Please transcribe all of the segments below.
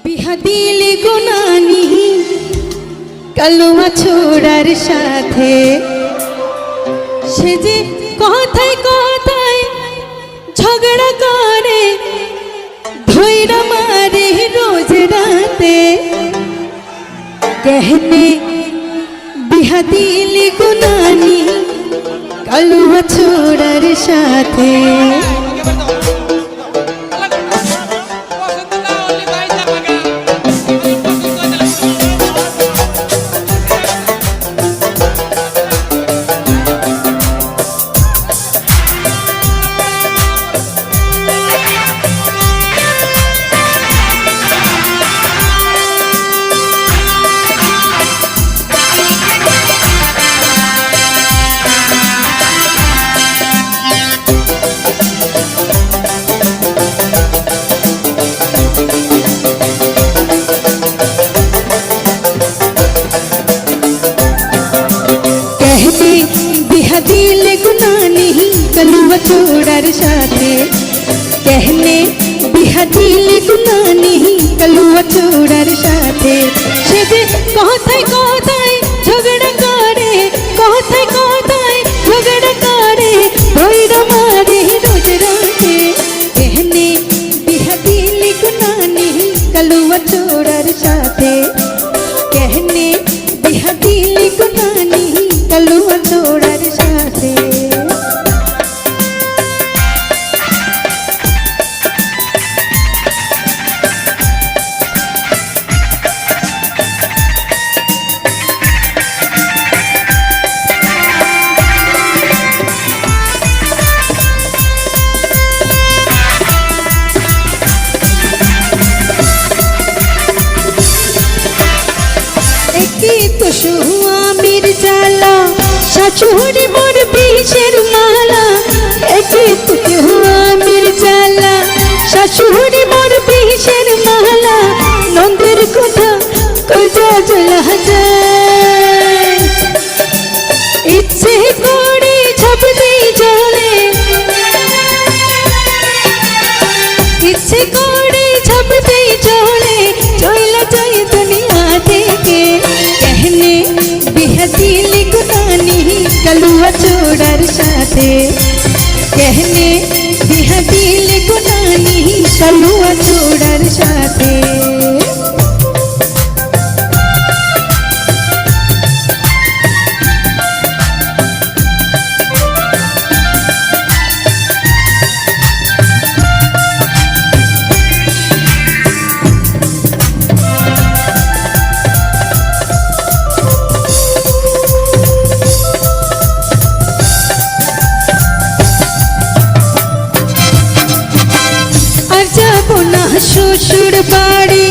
বিহাদিল গুনানি কালুয়া ছোড়ার সাথে সে যে কথায় কথায় ঝগড়া করে ধৈরা মারে রোজ রাতে कहने বিহাদিল গুনানি কালুয়া ছোড়ার সাথে बिहादिल गुनानी कलुआ छोड़ार साथे कहने बिहादिल गुनानी कलुआ छोड़ार साथे से जे কথায় কথায় ঝগড়া করে কথায় কথায় ঝগড়া করে ধৈরা মারে রোজ রাতে कहने बिहादिल गुनानी कलुआ छोड़ार साथे कहने बिहादिल गुनानी कलुआ छोड़ार साथे तो स्वामीर जाला शाशुड़ी मोर बीचेर माला एके तो स्वामीर जाला शाशुड़ी मोर बीचेर माला नंदेर कोठा कजा जला যায় इच्छे करे छाप देई जले इच्छे करे छाप देई जले चला जाए दुनिया থেকে कहने बिहादिल गुनानी कलुआ छोड़ार साथे कहने बिहादिल गुनानी कलुआ छोड़ार साथे শ্বশুর বাড়ি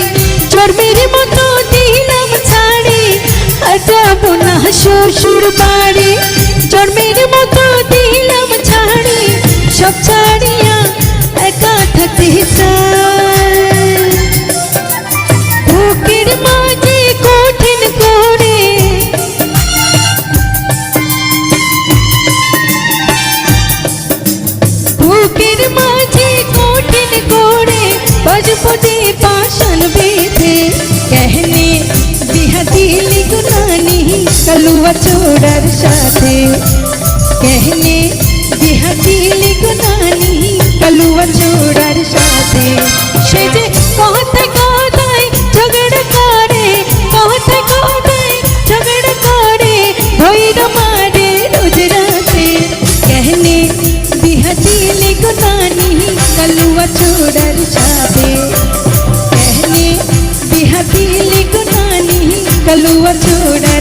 জন্মের মতো দিলাম ছাড়ি যাব না শ্বশুর বাড়ি জন্মের মতো দিলাম ছাড়ি সব ছাড়িয়া একা থাকতে চাই বুকের মাঝে কঠিন করে বুকের মাঝে কঠিন করে बजपुदी पाशन बेथे कहने बिहादिल गुनानी कलुआ छोड़ार साथे कहने बिहादिल गुनानी कलुआ छोड़ार साथे से जे কথায় কথায় ঝগড়া করে কথায় কথায় ঝগড়া করে ধৈরা মারে রোজ রাতে कहने बिहादिल गुनानी कलुआ छोड़ार साथे कहने बिहादिल गुनानी कलुआ छोड़ार